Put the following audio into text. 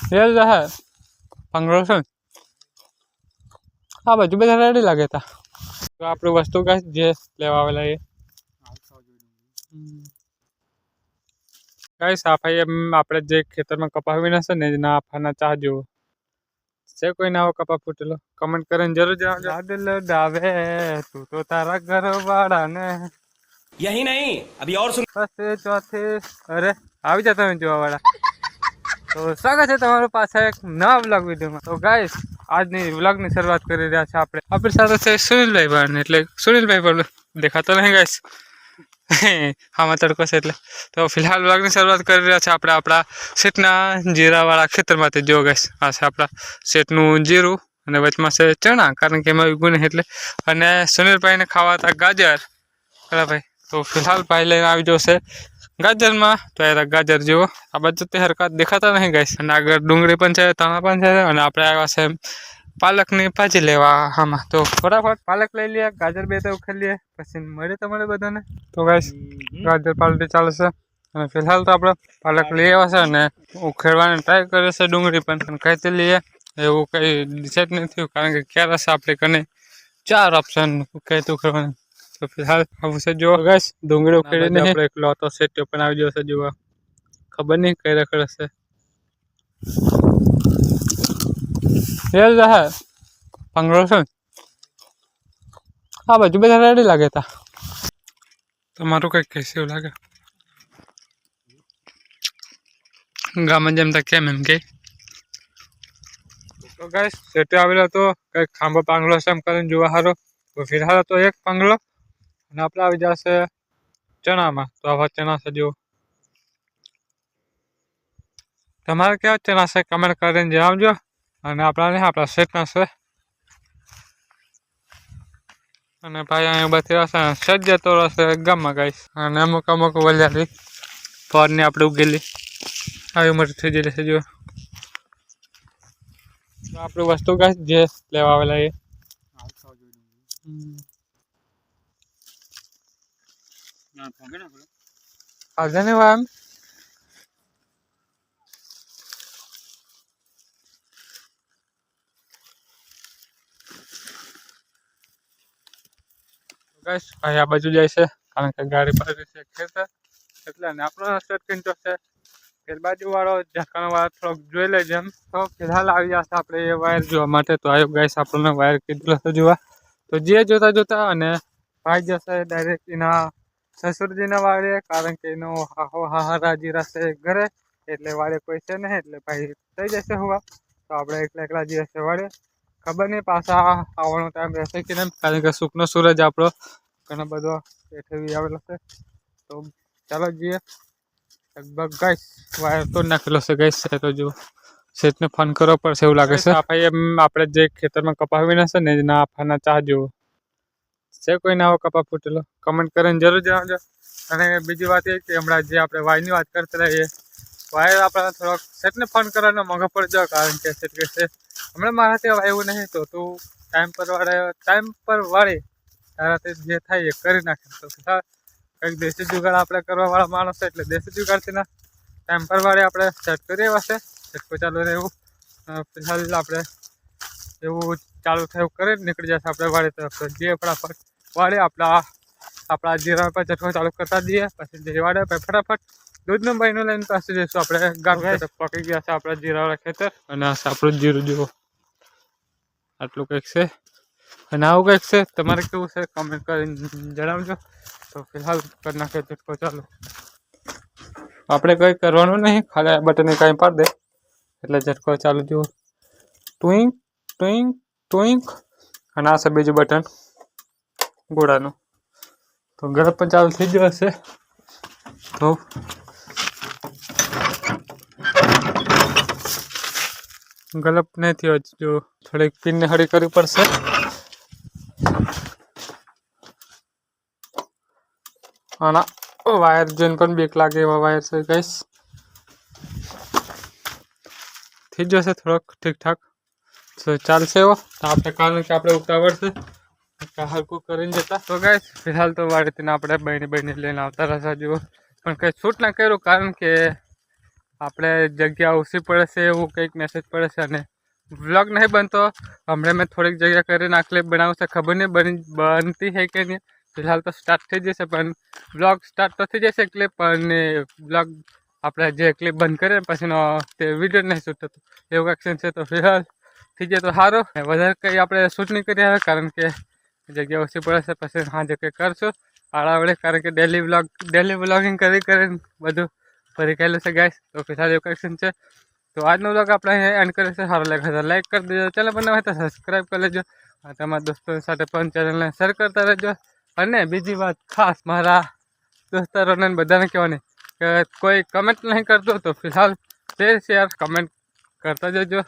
Rail રહે પાંગરો છે આ બાજુ બધા રેડી લાગે તા તો આપણે વસ્તુ કઈ જે લેવા આવેલા એ કઈ સાફાઈ આપણે જે ખેતરમાં કપા વીના છે ને એના આફાના ચાહ જેવો છે કોઈ ના આવો કપા ફૂટેલો કમેન્ટ કરીને જરૂર જણાવજો લાડલ ડાવે તું તો તારા ઘર વાળા ને यही नहीं अभी और सुन બસ ચોથે અરે આવી જા તમે જોવા વાળા તો સ્વાગત છે તમારું પાછા એક નવા વ્લોગ વિડીયોમાં તો ગાઈસ આજની વ્લોગની શરૂઆત કરી રહ્યા છે આપણે આપણી સાથે છે સુનિલભાઈ પણ એટલે સુનિલભાઈ પણ દેખાતો નહીં ગાઈસ આમાં તડકો છે એટલે તો ફિલહાલ વ્લોગની શરૂઆત કરી રહ્યા છે આપણે આપણા શેઠના જીરાવાળા ખેતરમાંથી જો ગાઈસ આ છે આપણા શેઠનું જીરું અને વચમાં છે ચણા કારણ કે એમાં ઉગ્યું નહીં એટલે અને સુનિલભાઈને ખાવા હતા ગાજર બરાબર ભાઈ તો ફિલહાલ ભાઈ લઈને આવી જશે ગાજરમાં તો એ ગાજર જેવો આ બાજુ તે હરકત દેખાતા નહીં ગાઈસ અને આગળ ડુંગળી પણ છે ધાણા પણ છે અને આપણે આવ્યા છે પાલકની ભાજી લેવા આમાં તો ફટાફટ પાલક લઈ લઈએ ગાજર બે તો ઉખેડી લઈએ પછી મળે તમારે બધાને તો ગાઈસ ગાજર પાલટી ચાલશે અને ફિલહાલ તો આપણે પાલક લઈ આવ્યા છે અને ઉખેડવાની ટ્રાય કરે છે ડુંગળી પણ કઈ લઈએ એવું કંઈ ડિસાઇડ નથી થયું કારણ કે ક્યારે હશે આપણે કને 4 ઓપ્શન કઈ તો ઉખેડવાનું તો ફિલહાલ આવું છે જો ગાઈસ ડુંગળી ઉખેડી નહીં આપણે એકલો હતો સેટ પણ આવી ગયો છે જોવા ખબર નહીં કઈ રખડ હશે રેલ રહે પાંગરો છે આ બાજુ બધા રેડી લાગે તા તમારું કંઈક કહેશે એવું લાગે ગામમાં જેમ તા કેમ એમ કે તો ગાઈસ સેટે આવેલો હતો કંઈક ખાંભો પાંગલો છે એમ કરીને જોવા સારો તો ફિલહાલ તો એક પાંગલો અને આપણે આવી જશે ચણામાં તો આવા ચણા છે જો તમારે કેવા ચણા છે કમેન્ટ કરીને જણાવજો અને આપણા સેટના છે અને ભાઈ અહીંયા બધી રહેશે સેટ જતો રહેશે ગામમાં ગાઈશ અને અમુક વલિયારી ફળની આપણે ઉગેલી આવી મોટી થઈ જશે જો આપણે વસ્તુ ગાઈશ જે લેવા આવેલા એ આજે ને વામ ગાઈસ ભાઈ આ બાજુ જાય છે કારણ કે ગાડી પાડી છે ખેતર એટલે ને આપણો સેટ કિંચો છે કે બાજુ વાળો ઝાકણ વાળો થોડોક જોઈ લેજે એમ તો ફિલહાલ આવી જશે આપણે એ વાયર જોવા માટે તો આવ્યો ગાઈસ આપણને વાયર કીધું હતો જોવા તો જે જોતા અને ભાઈ જશે ડાયરેક્ટ એના સસુરજીના વાડે કારણ કે એનો હાહારાજી રહેશે ઘરે એટલે વાડે કોઈ છે નહીં એટલે ભાઈ થઈ જશે હોવા તો આપણે એકલા જઈએ વાડે ખબર નહીં પાછા આવવાનો ટાઈમ રહેશે કે નહીં કારણ કે સુખનો સૂરજ આપણો ઘણો બધો હેઠવી આવેલો છે તો ચાલો જઈએ લગભગ ગાઈસ વાયર તો નાખેલો છે ગાઈસ તો જો સેટને ફોન કરવો પડશે એવું લાગે છે ભાઈ એમ આપણે જે ખેતરમાં કપા વીના છે ને એના આફાના ચાહ જેવો છે કોઈ ના આવો કપા ફૂટેલો કમેન્ટ કરીને જરૂર જણાવજો અને બીજી વાત એ કે હમણાં જે આપણે વાયરની વાત કરતા રહીએ વાયર આપણે થોડોક સેટને ફોન કરવાનો મોંઘો પડજો કારણ કે સેટ કે છે હમણાં મારાથી એવું નહીં તો તું ટાઈમ પર વાળે તારાથી જે થાય એ કરી નાખે તો કંઈક દેશી જુગાડ આપણે કરવાવાળા માણસ છે એટલે દેશી જુગાડથી ના ટાઈમ પર વાળે આપણે સેટ કરી એવા છે સેટ ચાલુ રહે એવું ફિલહાલ આપણે એવું ચાલુ થાય કરી નીકળી જશે આપણે વાળે તરફ જે ફટાફટ વાળે આપણા જીરા પર ચટકો ચાલુ કરતા દઈએ પછી જે વાળે ફટાફટ દૂધનું બહીનું લઈને પાછું જઈશું આપણે ગામ પકી ગયા છે આપણા જીરાવાળા ખેતર અને આ આપણું જીરું જુઓ આટલું કંઈક છે અને આવું કંઈક છે તમારે કેવું છે કમેન્ટ કરીને જણાવજો તો ફિલહાલ કરી નાખીએ ચટકો ચાલો આપણે કંઈ કરવાનું નહીં ખાલી બટનને કાંઈ પાડી દે એટલે ઝટકો ચાલુ જુઓ ટુઈંક ટુઈંક ટુઈંક અને આ છે બીજું બટન ગોળાનું તો ગરમ પણ ચાલુ થઈ ગયો હશે તો ગલપ નહીં થયો જો થોડીક પિનને હળી કરવી પડશે અને વાયર જોઈને પણ બીક લાગે એવા વાયર છે ગાઈસ થઈ જશે થોડોક ઠીકઠાક તો ચાલશે એવો તો આપણે કારણ કે આપણે ઉતાવળ છે હલકું કરીને જતા તો ગાઈસ ફિલહાલ તો વાડીથી આપણે બહેની લઈને આવતા રહેતા જુઓ પણ કંઈ શૂટ ના કર્યું કારણ કે આપણે જગ્યા ઓછી પડે છે એવું કંઈક મેસેજ પડે છે અને વ્લોગ નહીં બનતો. હમણાં મેં થોડીક જગ્યા કરીને આ ક્લિપ બનાવશે, ખબર નહીં બનતી છે કે નહીં. ફિલહાલ તો સ્ટાર્ટ થઈ જશે, પણ વ્લોગ સ્ટાર્ટ તો થઈ જશે ક્લિપ, પણ વ્લોગ આપણે જે ક્લિપ બંધ કરીએ પછીનો તે વિડીયો નહીં શૂટ થતો એવું એક્શન છે. તો ફિલહાલ થઈ જાય તો સારું. વધારે કંઈ આપણે શૂટ નહીં કરીએ હવે, કારણ કે જગ્યા ઓછી પડે છે. પછી સાંજે કંઈ કરશું આડાવડે, કારણ કે ડેલી વ્લોગિંગ કરીને બધું ફરી ગયેલું છે ગાઈસ. તો ફિલહાલ એવું એક્શન છે. તો આજનો વ્લોગ આપણે અહીંયા એન્ડ કરીએ છીએ. સારો લાગે તો લાઈક કરી દેજો, ચેનલ બનાવે હોય તો સબસ્ક્રાઈબ કરી લેજો, તમારા દોસ્તો સાથે પણ ચેનલને શેર કરતા રહેજો. અને બીજી વાત ખાસ મારા દોસ્તારોને બધાને કહેવાની કે કોઈ કમેન્ટ નહીં કરતો તો ફિલહાલ શેર કમેન્ટ કરતા જજો.